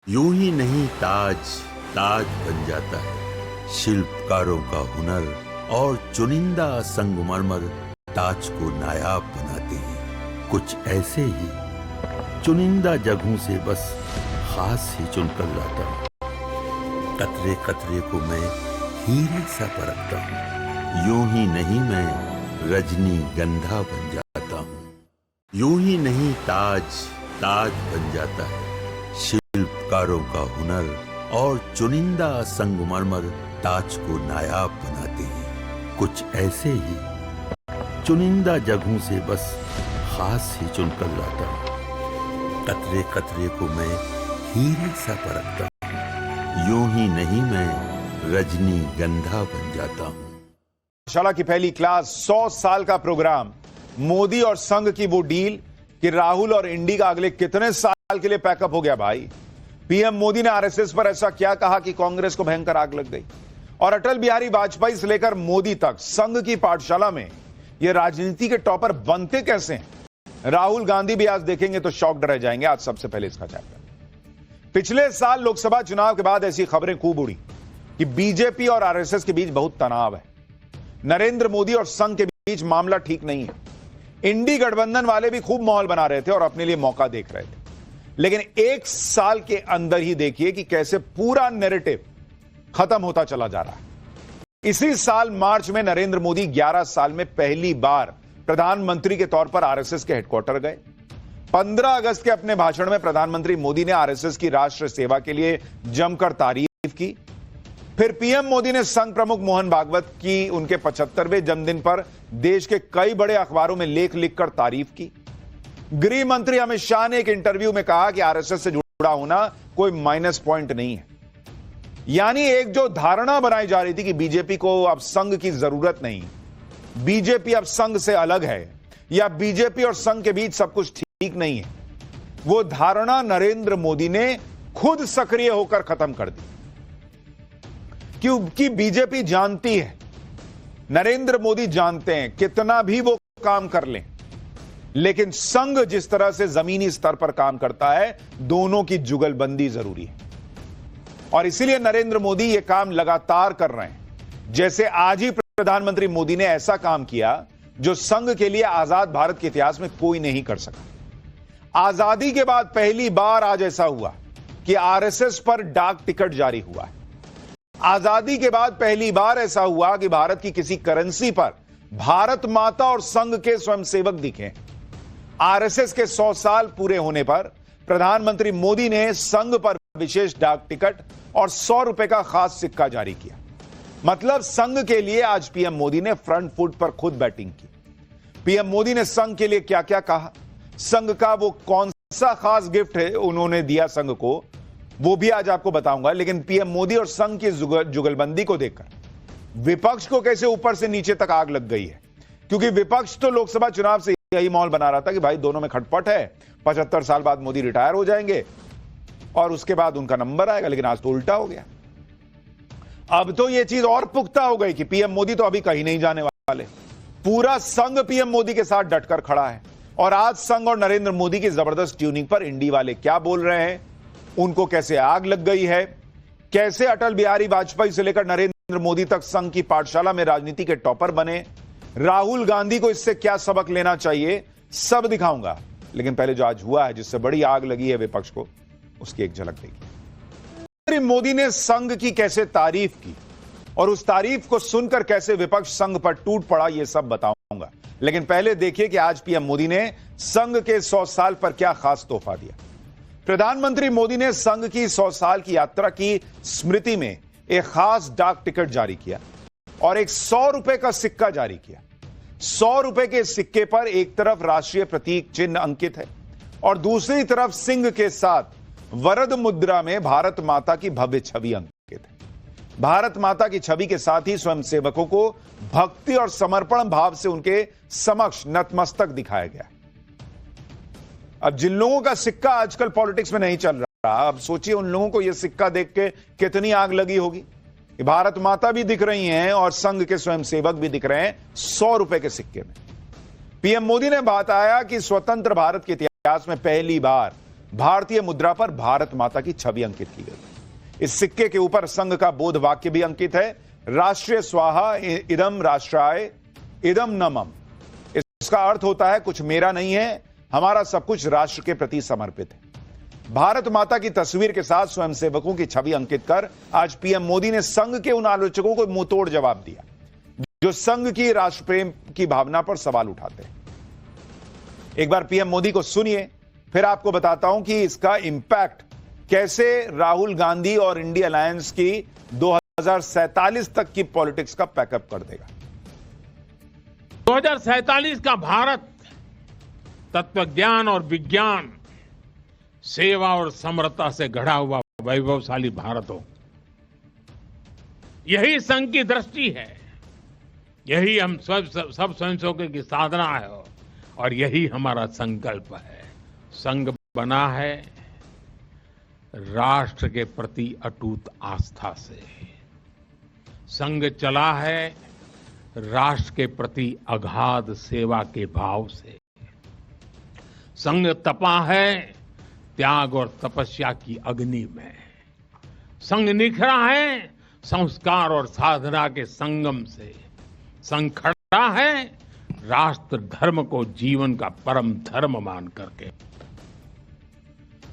यूं ही नहीं ताज ताज बन जाता है। शिल्पकारों का हुनर और चुनिंदा संगमरमर ताज को नायाब बनाते हैं। कुछ ऐसे ही चुनिंदा जगहों से बस खास ही चुनकर लाता हूँ। कतरे कतरे को मैं हीरे सा परखता हूँ। यूं ही नहीं मैं रजनी गंधा बन जाता हूँ। यूं ही नहीं ताज ताज बन जाता है। शिल्पकारों का हुनर और चुनिंदा संगमरमर ताज को नायाब बनाते हैं। कुछ ऐसे ही चुनिंदा जगहों से बस खास ही चुनकर लाता हूँ। कतरे कतरे को मैं हीरे सा परखता हूँ। यूं ही नहीं मैं रजनी गंधा बन जाता हूँ। शाला की पहली क्लास 100 साल का प्रोग्राम, मोदी और संघ की वो डील कि राहुल और इंडी का अगले कितने साल के लिए पैकअप हो गया भाई। पीएम मोदी ने आरएसएस पर ऐसा क्या कहा कि कांग्रेस को भयंकर आग लग गई। और अटल बिहारी वाजपेयी से लेकर मोदी तक संघ की पाठशाला में ये राजनीति के टॉपर बनते कैसे हैं, राहुल गांधी भी आज देखेंगे तो शॉक्ड रह जाएंगे। आज सबसे पहले इसका चैप्टर। पिछले साल लोकसभा चुनाव के बाद ऐसी खबरें खूब उड़ी कि बीजेपी और आरएसएस के बीच बहुत तनाव है। नरेंद्र मोदी और संघ के बीच मामला ठीक नहीं है। इंडी गठबंधन वाले भी खूब माहौल बना रहे थे और अपने लिए मौका देख रहे थे। लेकिन एक साल के अंदर ही देखिए कि कैसे पूरा नैरेटिव खत्म होता चला जा रहा है। इसी साल मार्च में नरेंद्र मोदी 11 साल में पहली बार प्रधानमंत्री के तौर पर आरएसएस के हेडक्वार्टर गए। 15 अगस्त के अपने भाषण में प्रधानमंत्री मोदी ने आरएसएस की राष्ट्र सेवा के लिए जमकर तारीफ की। फिर पीएम मोदी ने संघ प्रमुख मोहन भागवत की उनके 75वें जन्मदिन पर देश के कई बड़े अखबारों में लेख लिखकर तारीफ की। गृह मंत्री अमित शाह ने एक इंटरव्यू में कहा कि आरएसएस से जुड़ा होना कोई माइनस पॉइंट नहीं है। यानी एक जो धारणा बनाई जा रही थी कि बीजेपी को अब संघ की जरूरत नहीं, बीजेपी अब संघ से अलग है, या बीजेपी और संघ के बीच सब कुछ ठीक नहीं है, वो धारणा नरेंद्र मोदी ने खुद सक्रिय होकर खत्म कर दी। क्योंकि बीजेपी जानती है, नरेंद्र मोदी जानते हैं कितना भी वो काम कर लें, लेकिन संघ जिस तरह से जमीनी स्तर पर काम करता है, दोनों की जुगलबंदी जरूरी है। और इसीलिए नरेंद्र मोदी यह काम लगातार कर रहे हैं। जैसे आज ही प्रधानमंत्री मोदी ने ऐसा काम किया जो संघ के लिए आजाद भारत के इतिहास में कोई नहीं कर सका। आजादी के बाद पहली बार आज ऐसा हुआ कि आरएसएस पर डाक टिकट जारी हुआ है। आजादी के बाद पहली बार ऐसा हुआ कि भारत की किसी करेंसी पर भारत माता और संघ के स्वयंसेवक दिखे। आरएसएस के 100 साल पूरे होने पर प्रधानमंत्री मोदी ने संघ पर विशेष डाक टिकट और 100 रुपए का खास सिक्का जारी किया। मतलब संघ के लिए आज पीएम मोदी ने फ्रंट फुट पर खुद बैटिंग की। पीएम मोदी ने संघ के लिए क्या क्या कहा, संघ का वो कौन सा खास गिफ्ट है उन्होंने दिया संघ को, वो भी आज आपको बताऊंगा। लेकिन पीएम मोदी और संघ की जुगलबंदी को देखकर विपक्ष को कैसे ऊपर से नीचे तक आग लग गई है। क्योंकि विपक्ष तो लोकसभा चुनाव से यही माहौल बना रहा था कि भाई दोनों में खटपट है, 75 साल बाद मोदी रिटायर हो जाएंगे और उसके बाद उनका नंबर आएगा। लेकिन आज तो उल्टा हो गया। अब तो यह चीज और पुख्ता हो गई कि पीएम मोदी तो अभी कहीं नहीं जाने वाले। पूरा संघ पीएम मोदी के साथ डटकर खड़ा है। और आज संघ और नरेंद्र मोदी की जबरदस्त ट्यूनिंग पर इंडी वाले क्या बोल रहे हैं, उनको कैसे आग लग गई है, कैसे अटल बिहारी वाजपेयी से लेकर नरेंद्र मोदी तक संघ की पाठशाला में राजनीति के टॉपर बने, राहुल गांधी को इससे क्या सबक लेना चाहिए, सब दिखाऊंगा। लेकिन पहले जो आज हुआ है, जिससे बड़ी आग लगी है विपक्ष को, उसकी एक झलक देखिए। मोदी ने संघ की कैसे तारीफ की और उस तारीफ को सुनकर कैसे विपक्ष संघ पर टूट पड़ा, यह सब बताऊंगा। लेकिन पहले देखिए कि आज पीएम मोदी ने संघ के 100 साल पर क्या खास तोहफा दिया। प्रधानमंत्री मोदी ने संघ की 100 साल की यात्रा की स्मृति में एक खास डाक टिकट जारी किया और एक 100 रुपए का सिक्का जारी किया। 100 रुपए के सिक्के पर एक तरफ राष्ट्रीय प्रतीक चिन्ह अंकित है और दूसरी तरफ सिंह के साथ वरद मुद्रा में भारत माता की भव्य छवि अंकित है। भारत माता की छवि के साथ ही स्वयंसेवकों को भक्ति और समर्पण भाव से उनके समक्ष नतमस्तक दिखाया गया। अब जिन लोगों का सिक्का आजकल पॉलिटिक्स में नहीं चल रहा, अब सोचिए उन लोगों को यह सिक्का देख के कितनी आग लगी होगी। भारत माता भी दिख रही हैं और संघ के स्वयंसेवक भी दिख रहे हैं 100 रुपए के सिक्के में। पीएम मोदी ने बताया कि स्वतंत्र भारत के इतिहास में पहली बार भारतीय मुद्रा पर भारत माता की छवि अंकित की गई। इस सिक्के के ऊपर संघ का बोध वाक्य भी अंकित है, राष्ट्रीय स्वाहा इदम राष्ट्राय इदम न मम। इसका अर्थ होता है कुछ मेरा नहीं है, हमारा सब कुछ राष्ट्र के प्रति समर्पित है। भारत माता की तस्वीर के साथ स्वयंसेवकों की छवि अंकित कर आज पीएम मोदी ने संघ के उन आलोचकों को मुंहतोड़ जवाब दिया जो संघ की राष्ट्र प्रेम की भावना पर सवाल उठाते हैं। एक बार पीएम मोदी को सुनिए, फिर आपको बताता हूं कि इसका इंपैक्ट कैसे राहुल गांधी और इंडिया अलायंस की 2047 तक की पॉलिटिक्स का पैकअप कर देगा। 2047 का भारत तत्वज्ञान और विज्ञान, सेवा और समरसता से गढ़ा हुआ वैभवशाली भारत हो, यही संघ की दृष्टि है, यही हम सब स्वयंसेवकों की साधना है और यही हमारा संकल्प है। संघ बना है राष्ट्र के प्रति अटूट आस्था से, संघ चला है राष्ट्र के प्रति अगाध सेवा के भाव से, संघ तपा है त्याग और तपस्या की अग्नि में, संघ निखरा है संस्कार और साधना के संगम से, संघ खड़ा है राष्ट्र धर्म को जीवन का परम धर्म मान करके।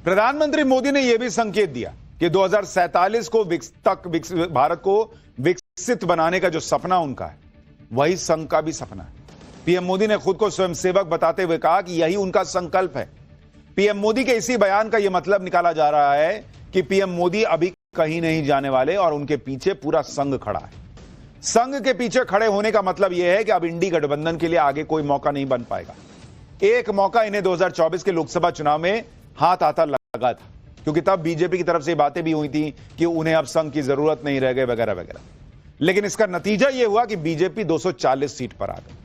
प्रधानमंत्री मोदी ने यह भी संकेत दिया कि 2047 को भारत को विकसित बनाने का जो सपना उनका है, वही संघ का भी सपना है। पीएम मोदी ने खुद को स्वयंसेवक बताते हुए कहा कि यही उनका संकल्प है। पीएम मोदी के इसी बयान का यह मतलब निकाला जा रहा है कि पीएम मोदी अभी कहीं नहीं जाने वाले और उनके पीछे पूरा संघ खड़ा है। संघ के पीछे खड़े होने का मतलब यह है कि अब इंडी गठबंधन के लिए आगे कोई मौका नहीं बन पाएगा। एक मौका इन्हें 2024 के लोकसभा चुनाव में हाथ आता लगा था, क्योंकि तब बीजेपी की तरफ से बातें भी हुई थी कि उन्हें अब संघ की जरूरत नहीं रह गई वगैरह वगैरह। लेकिन इसका नतीजा यह हुआ कि बीजेपी 240 सीट पर आ गई।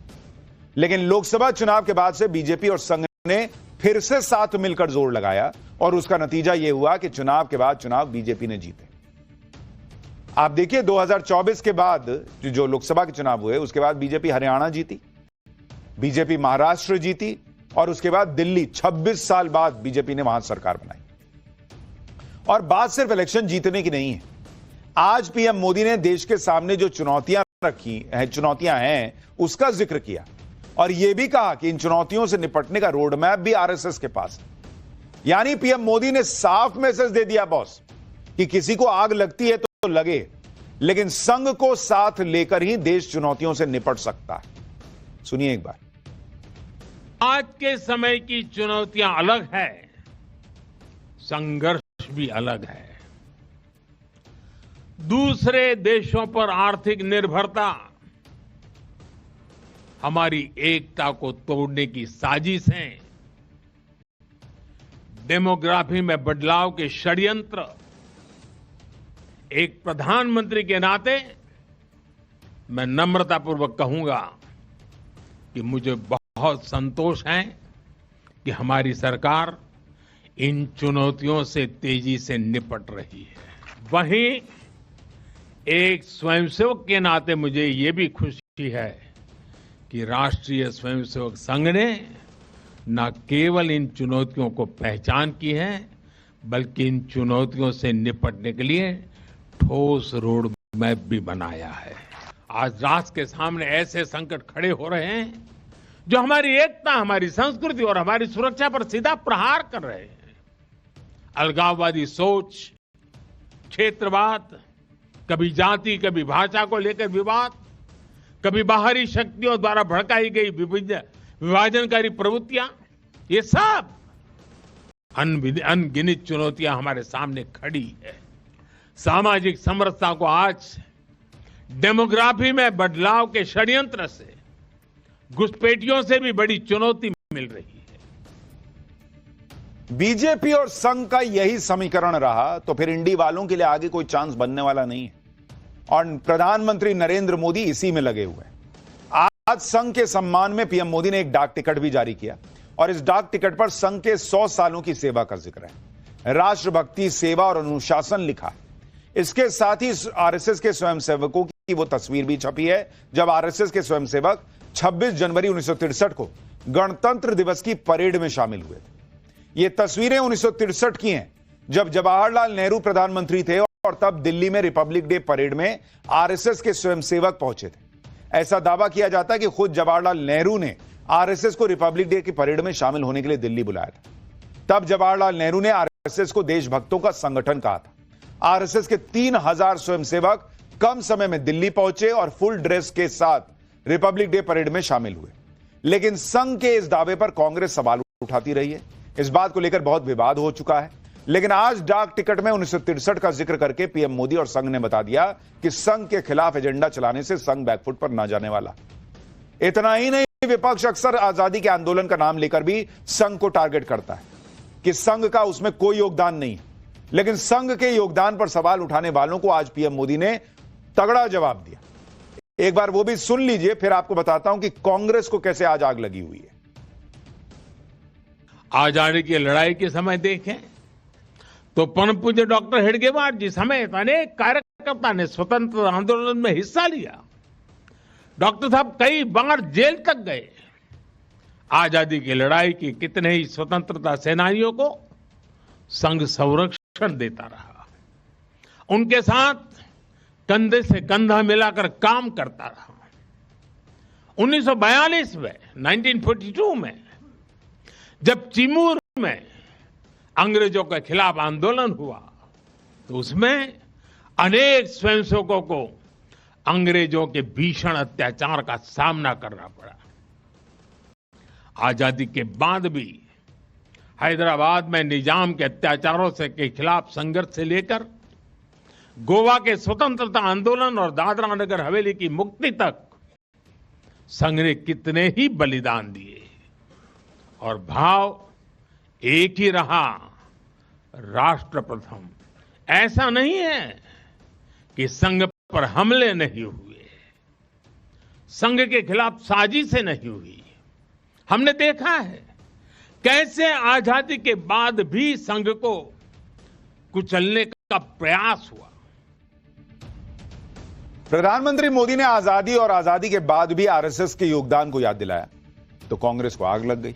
लेकिन लोकसभा चुनाव के बाद से बीजेपी और संघ ने फिर से साथ मिलकर जोर लगाया और उसका नतीजा यह हुआ कि चुनाव के बाद चुनाव बीजेपी ने जीते। आप देखिए 2024 के बाद जो लोकसभा के चुनाव हुए, उसके बाद बीजेपी हरियाणा जीती, बीजेपी महाराष्ट्र जीती और उसके बाद दिल्ली 26 साल बाद बीजेपी ने वहां सरकार बनाई। और बात सिर्फ इलेक्शन जीतने की नहीं है। आज पीएम मोदी ने देश के सामने जो चुनौतियां हैं उसका जिक्र किया और यह भी कहा कि इन चुनौतियों से निपटने का रोड मैप भी आरएसएस के पास है। यानी पीएम मोदी ने साफ मैसेज दे दिया बॉस कि किसी को आग लगती है तो लगे, लेकिन संघ को साथ लेकर ही देश चुनौतियों से निपट सकता है। सुनिए एक बार। आज के समय की चुनौतियां अलग है, संघर्ष भी अलग है। दूसरे देशों पर आर्थिक निर्भरता हमारी एकता को तोड़ने की साजिश है। डेमोग्राफी में बदलाव के षड्यंत्र। एक प्रधानमंत्री के नाते मैं नम्रतापूर्वक कहूंगा कि मुझे बहुत संतोष है कि हमारी सरकार इन चुनौतियों से तेजी से निपट रही है। वहीं एक स्वयंसेवक के नाते मुझे ये भी खुशी है कि राष्ट्रीय स्वयंसेवक संघ ने न केवल इन चुनौतियों को पहचान की है, बल्कि इन चुनौतियों से निपटने के लिए ठोस रोड मैप भी बनाया है। आज राष्ट्र के सामने ऐसे संकट खड़े हो रहे हैं जो हमारी एकता, हमारी संस्कृति और हमारी सुरक्षा पर सीधा प्रहार कर रहे हैं। अलगाववादी सोच, क्षेत्रवाद, कभी जाति, कभी भाषा को लेकर विवाद, कभी बाहरी शक्तियों द्वारा भड़काई गई विभाजनकारी प्रवृत्तियां, ये सब अनगिनत चुनौतियां हमारे सामने खड़ी है। सामाजिक समरसता को आज डेमोग्राफी में बदलाव के षड्यंत्र से, घुसपैठियों से भी बड़ी चुनौती मिल रही है। बीजेपी और संघ का यही समीकरण रहा तो फिर इंडी वालों के लिए आगे कोई चांस बनने वाला नहीं है और प्रधानमंत्री नरेंद्र मोदी इसी में लगे हुए हैं। आज संघ के सम्मान में पीएम मोदी ने एक डाक टिकट भी जारी किया और इस डाक टिकट पर संघ के 100 सालों की सेवा का जिक्र है। राष्ट्रभक्ति, सेवा और अनुशासन लिखा है। इसके साथ ही आरएसएस के स्वयंसेवकों की वो तस्वीर भी छपी है जब आरएसएस के स्वयंसेवक 26 जनवरी 1963 को गणतंत्र दिवस की परेड में शामिल हुए थे। ये तस्वीरें 1963 की हैं, जब जवाहरलाल नेहरू प्रधानमंत्री थे और तब दिल्ली में रिपब्लिक डे परेड में आरएसएस के स्वयंसेवक पहुंचे थे। ऐसा दावा किया जाता है कि खुद जवाहरलाल नेहरू ने आरएसएस को रिपब्लिक डे की परेड में शामिल होने के लिए दिल्ली बुलाया था। तब जवाहरलाल नेहरू ने आरएसएस को देशभक्तों का संगठन कहा था। आरएसएस के 3000 स्वयंसेवक कम समय में दिल्ली पहुंचे और फुल ड्रेस के साथ रिपब्लिक डे परेड में शामिल हुए। लेकिन संघ के इस दावे पर कांग्रेस सवाल उठाती रही है। इस बात को लेकर बहुत विवाद हो चुका है। लेकिन आज डाक टिकट में 1963 का जिक्र करके पीएम मोदी और संघ ने बता दिया कि संघ के खिलाफ एजेंडा चलाने से संघ बैकफुट पर ना जाने वाला। इतना ही नहीं, विपक्ष अक्सर आजादी के आंदोलन का नाम लेकर भी संघ को टारगेट करता है कि संघ का उसमें कोई योगदान नहीं है। लेकिन संघ के योगदान पर सवाल उठाने वालों को आज पीएम मोदी ने तगड़ा जवाब दिया। एक बार वो भी सुन लीजिए, फिर आपको बताता हूं कि कांग्रेस को कैसे आज आग लगी हुई है। आजादी की लड़ाई के समय देखें तो परम पूज्य डॉक्टर हेडगेवार जी समेत अनेक कार्यकर्ता ने स्वतंत्रता आंदोलन में हिस्सा लिया। डॉक्टर साहब कई बार जेल तक गए। आजादी की लड़ाई की कितने ही स्वतंत्रता सेनानियों को संघ संरक्षण देता रहा, उनके साथ कंधे से कंधा मिलाकर काम करता रहा। 1942 में 1942 में जब चिमूर में अंग्रेजों के खिलाफ आंदोलन हुआ तो उसमें अनेक स्वयंसेवकों को अंग्रेजों के भीषण अत्याचार का सामना करना पड़ा। आजादी के बाद भी हैदराबाद में निजाम के अत्याचारों के खिलाफ संघर्ष से लेकर गोवा के स्वतंत्रता आंदोलन और दादरा नगर हवेली की मुक्ति तक संघ ने कितने ही बलिदान दिए और भाव एक ही रहा, राष्ट्र प्रथम। ऐसा नहीं है कि संघ पर हमले नहीं हुए, संघ के खिलाफ साजिशें नहीं हुई। हमने देखा है कैसे आजादी के बाद भी संघ को कुचलने का प्रयास हुआ। प्रधानमंत्री मोदी ने आजादी और आजादी के बाद भी आरएसएस के योगदान को याद दिलाया तो कांग्रेस को आग लग गई।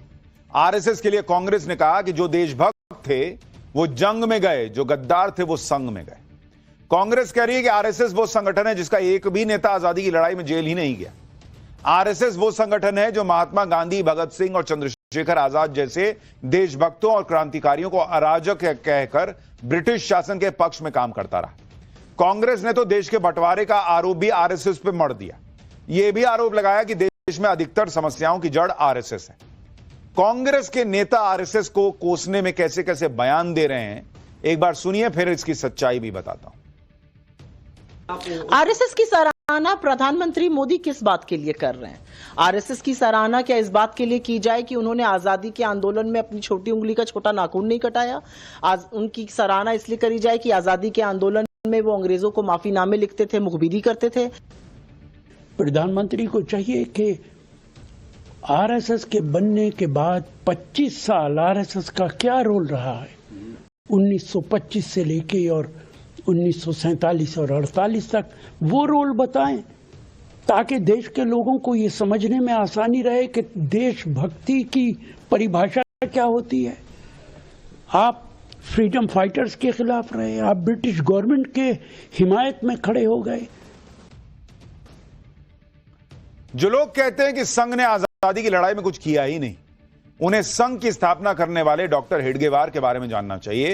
आरएसएस के लिए कांग्रेस ने कहा कि जो देशभक्त थे वो जंग में गए, जो गद्दार थे वो संघ में गए। कांग्रेस कह रही है कि आरएसएस वो संगठन है जिसका एक भी नेता आजादी की लड़ाई में जेल ही नहीं गया। आरएसएस वो संगठन है जो महात्मा गांधी, भगत सिंह और चंद्रशेखर आजाद जैसे देशभक्तों और क्रांतिकारियों को अराजक कहकर ब्रिटिश शासन के पक्ष में काम करता रहा। कांग्रेस ने तो देश के बंटवारे का आरोप भी आरएसएस पे मढ़ दिया। यह भी आरोप लगाया कि देश में अधिकतर समस्याओं की जड़ आरएसएस है। कांग्रेस के नेता आरएसएस को कोसने में कैसे कैसे बयान दे रहे हैं, एक बार सुनिए, फिर इसकी सच्चाई भी बताता हूं। आरएसएस की सराहना प्रधानमंत्री मोदी किस बात के लिए कर रहे हैं? आरएसएस की सराहना क्या इस बात के लिए की जाए कि उन्होंने आजादी के आंदोलन में अपनी छोटी उंगली का छोटा नाखून नहीं कटाया? आज उनकी सराहना इसलिए करी जाए कि आजादी के आंदोलन में वो अंग्रेजों को माफीनामे लिखते थे, मुखबिरी करते थे? प्रधानमंत्री को चाहिए कि आरएसएस के बनने के बाद 25 साल आरएसएस का क्या रोल रहा है, 1925 से लेके और 1947 और 48 तक, वो रोल बताएं ताकि देश के लोगों को ये समझने में आसानी रहे कि देशभक्ति की परिभाषा क्या होती है। आप फ्रीडम फाइटर्स के खिलाफ रहे, आप ब्रिटिश गवर्नमेंट के हिमायत में खड़े हो गए। जो लोग कहते हैं कि संघ ने आजादी की लड़ाई में कुछ किया ही नहीं, उन्हें संघ की स्थापना करने वाले डॉक्टर हेडगेवार के बारे में जानना चाहिए